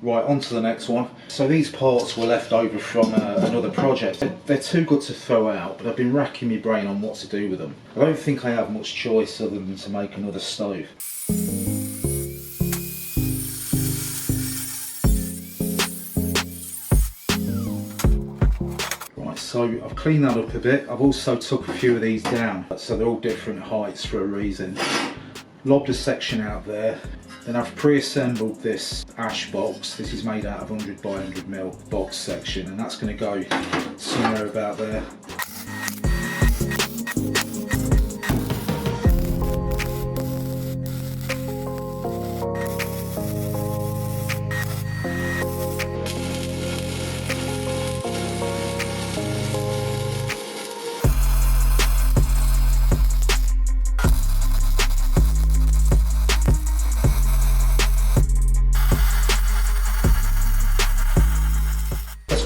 Right, on to the next one. So these parts were left over from another project. They're too good to throw out, but I've been racking my brain on what to do with them. I don't think I have much choice other than to make another stove. Right, so I've cleaned that up a bit. I've also took a few of these down, so they're all different heights for a reason. Lobbed a section out there. Then I've pre-assembled this ash box. This is made out of 100 by 100mm box section, and that's going to go somewhere about there.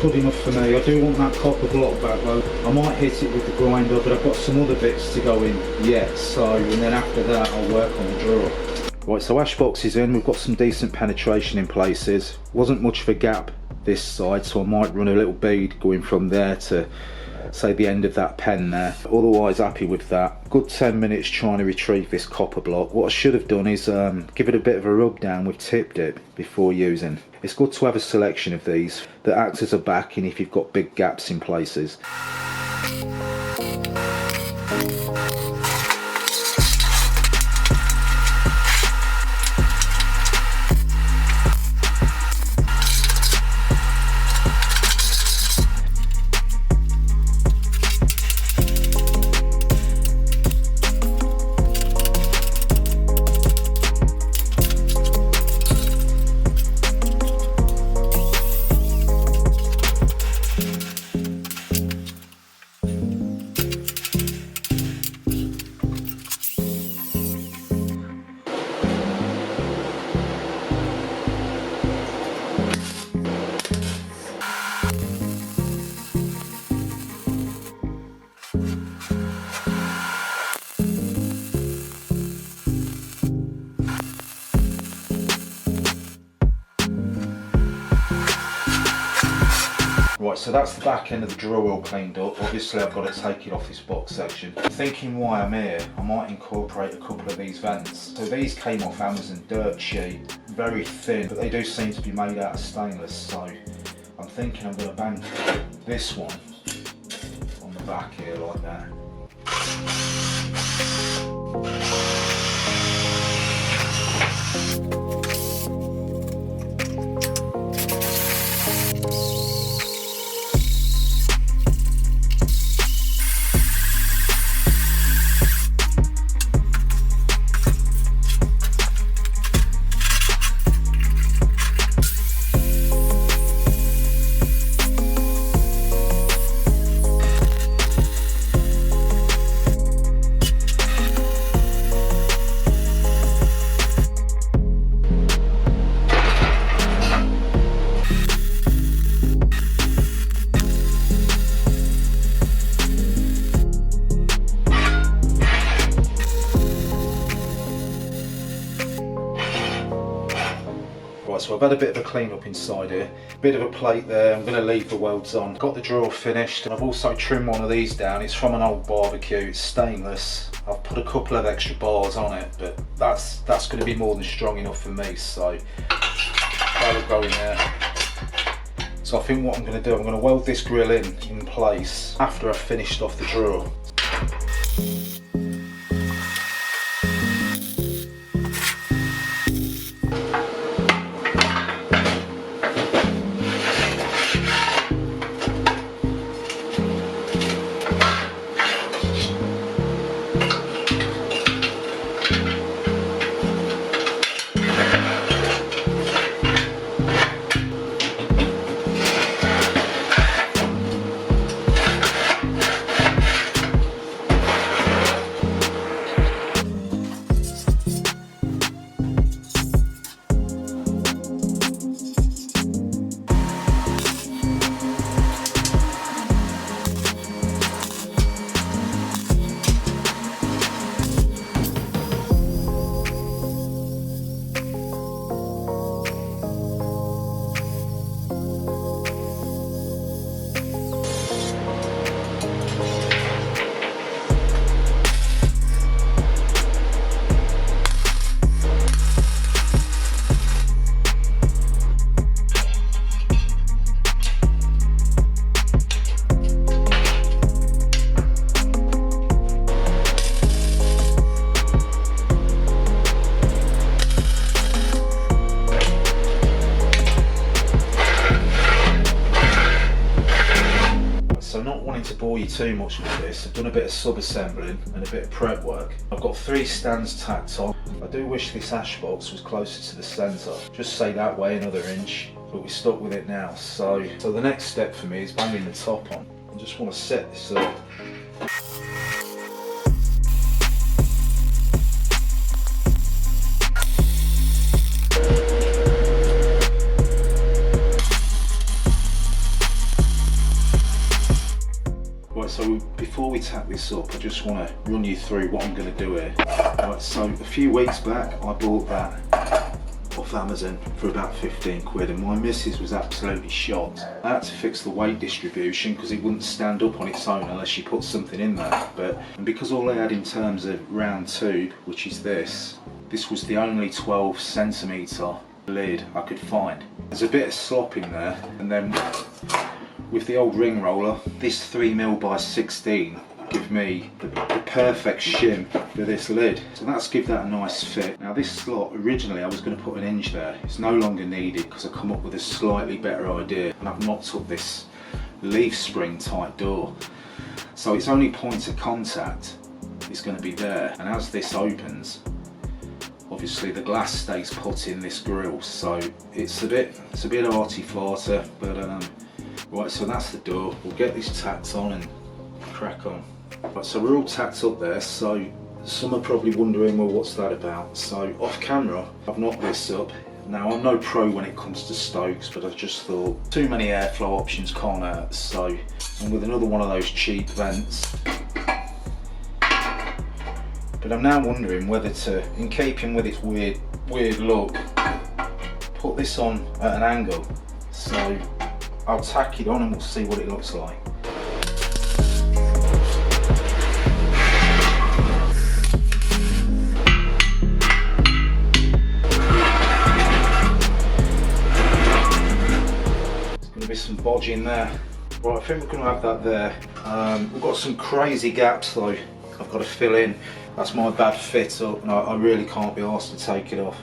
Good enough for me. I do want that copper block back though. I might hit it with the grinder, but I've got some other bits to go in yet, so, and then after that I'll work on the drawer. Right, so ash box is in. We've got some decent penetration in places. Wasn't much of a gap this side, so I might run a little bead going from there to say the end of that pen there. Otherwise happy with that. Good 10 minutes trying to retrieve this copper block. What I should have done is give it a bit of a rub down with tip dip before using. It's good to have a selection of these that acts as a backing if you've got big gaps in places. Right, so that's the back end of the drawer all cleaned up. Obviously I've got to take it off this box section. Thinking why I'm here, I might incorporate a couple of these vents. So these came off Amazon, dirt cheap, very thin, but they do seem to be made out of stainless, so I'm thinking I'm going to bang this one on the back here like that. So I've had a bit of a clean up inside here, bit of a plate there. I'm going to leave the welds on. Got the drawer finished, and I've also trimmed one of these down. It's from an old barbecue, it's stainless. I've put a couple of extra bars on it, but that's going to be more than strong enough for me, so that'll go in there. So I think what I'm going to do, I'm going to weld this grill in place after I've finished off the drawer. bore you too much with this. I've done a bit of sub-assembling and a bit of prep work. I've got 3 stands tacked on. I do wish this ash box was closer to the centre. Just say that way another inch, but we're stuck with it now. So the next step for me is banging the top on. I just want to set this up. Right, so before we tack this up, I just want to run you through what I'm going to do here. Right, so a few weeks back I bought that off Amazon for about 15 quid, and my missus was absolutely shocked. I had to fix the weight distribution because it wouldn't stand up on its own unless you put something in there. And because all they had in terms of round tube, which is this was the only 12 centimetre lid I could find. There's a bit of slop in there, and then with the old ring roller, this 3mm by 16 give me the perfect shim for this lid. So that's give that a nice fit. Now this slot, originally I was going to put an hinge there. It's no longer needed because I've come up with a slightly better idea, and I've knocked up this leaf spring type door. So its only point of contact is going to be there, and as this opens, obviously the glass stays put in this grill. So it's a bit arty-farty, but right, so that's the door. We'll get this tacked on and crack on. Right, so we're all tacked up there, so some are probably wondering, well, what's that about? So off camera, I've knocked this up. Now I'm no pro when it comes to stokes, but I just thought too many airflow options can't hurt. So, and with another one of those cheap vents. But I'm now wondering whether to, in keeping with its weird look, put this on at an angle. So I'll tack it on and we'll see what it looks like. There's going to be some bodge in there. Right, I think we're going to have that there. We've got some crazy gaps though I've got to fill in. That's my bad fit up, and I really can't be asked to take it off.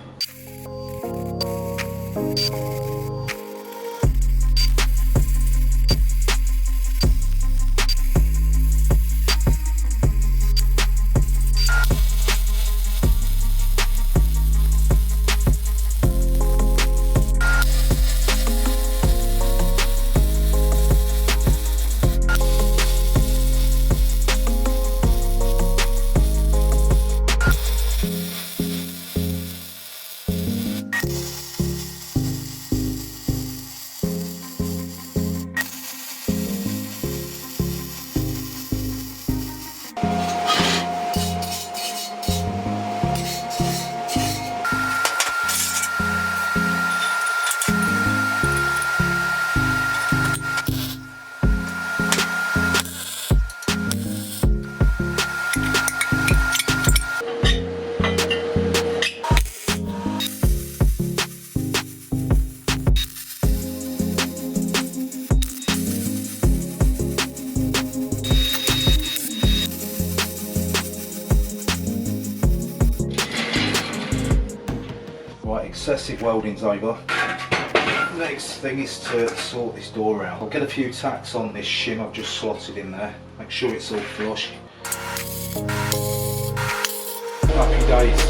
Excessive welding's over. Next thing is to sort this door out. I'll get a few tacks on this shim I've just slotted in there. Make sure it's all flush. Happy days.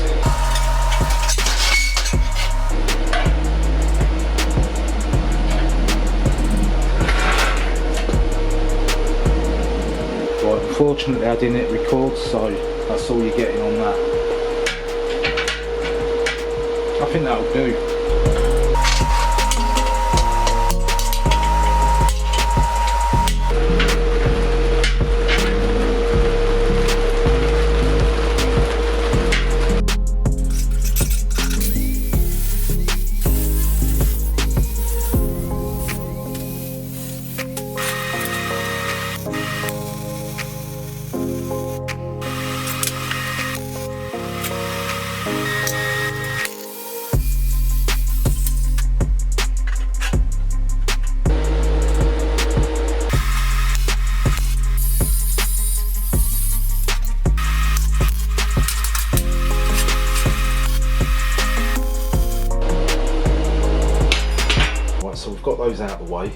Right, unfortunately I didn't hit record, so that's all you're getting on that. I think that'll do. So we've got those out of the way.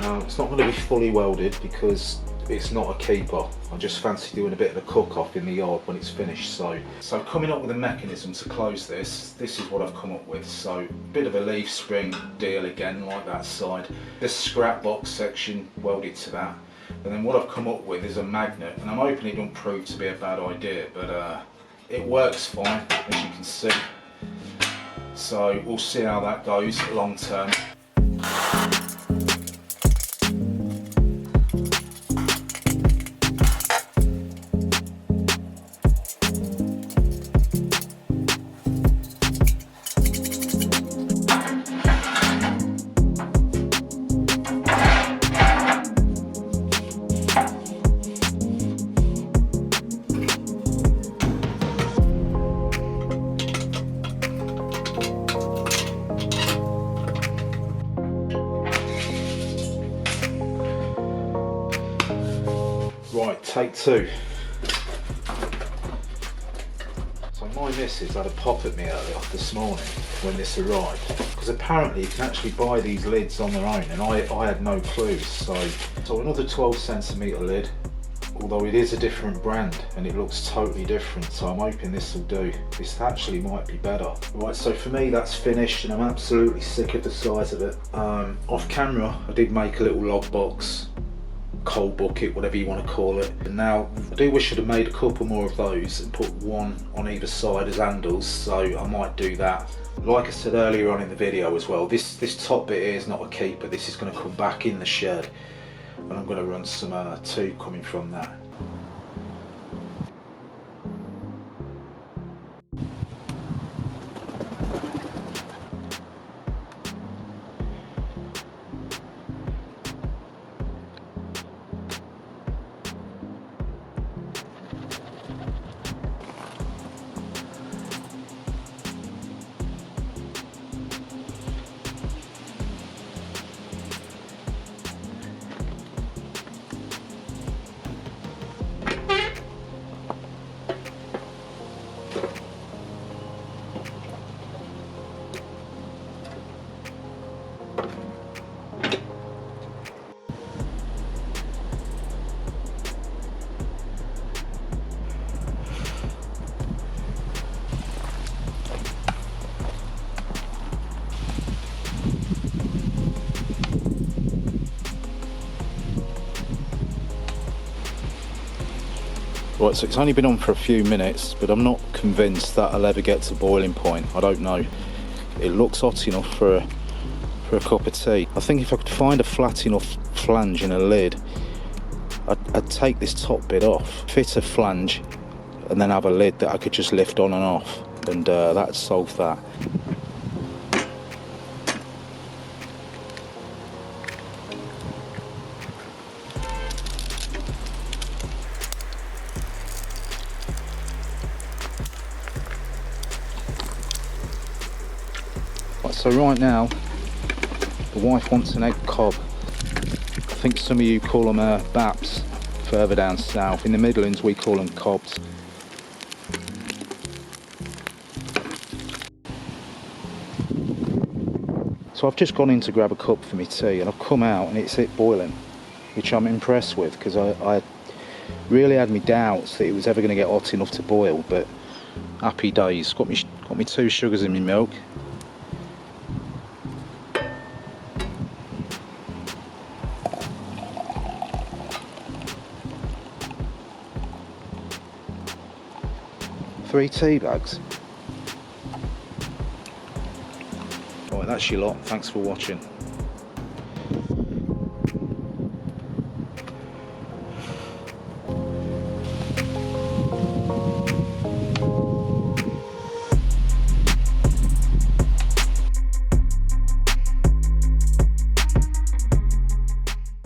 Now it's not going to be fully welded because it's not a keeper. I just fancy doing a bit of a cook off in the yard when it's finished. So coming up with a mechanism to close this is what I've come up with. So bit of a leaf spring deal again, like that side. This scrap box section welded to that. And then what I've come up with is a magnet, and I'm hoping it don't prove to be a bad idea, but it works fine, as you can see. So we'll see how that goes long term. Right, take two. So my missus had a pop at me earlier this morning when this arrived, because apparently you can actually buy these lids on their own, and I had no clue. So another 12cm lid, although it is a different brand and it looks totally different, so I'm hoping this will do. This actually might be better. Right, so for me that's finished, and I'm absolutely sick of the size of it. Off camera I did make a little log box, coal bucket, whatever you want to call it. And now I do wish I'd have made a couple more of those and put one on either side as handles, so I might do that. Like I said earlier on in the video as well, this top bit here is not a keeper. This is going to come back in the shed, and I'm going to run some tube coming from that. Right, so it's only been on for a few minutes, but I'm not convinced that I'll ever get to boiling point. I don't know. It looks hot enough for a cup of tea. I think if I could find a flat enough flange in a lid, I'd take this top bit off, fit a flange, and then have a lid that I could just lift on and off, and that'd solve that. So right now, the wife wants an egg cob. I think some of you call them baps further down south. In the Midlands we call them cobs. So I've just gone in to grab a cup for my tea, and I've come out and it's hit boiling, which I'm impressed with, because I really had me doubts that it was ever going to get hot enough to boil, but happy days. Got me 2 sugars in my milk. Three tea bags. Right, that's your lot. Thanks for watching.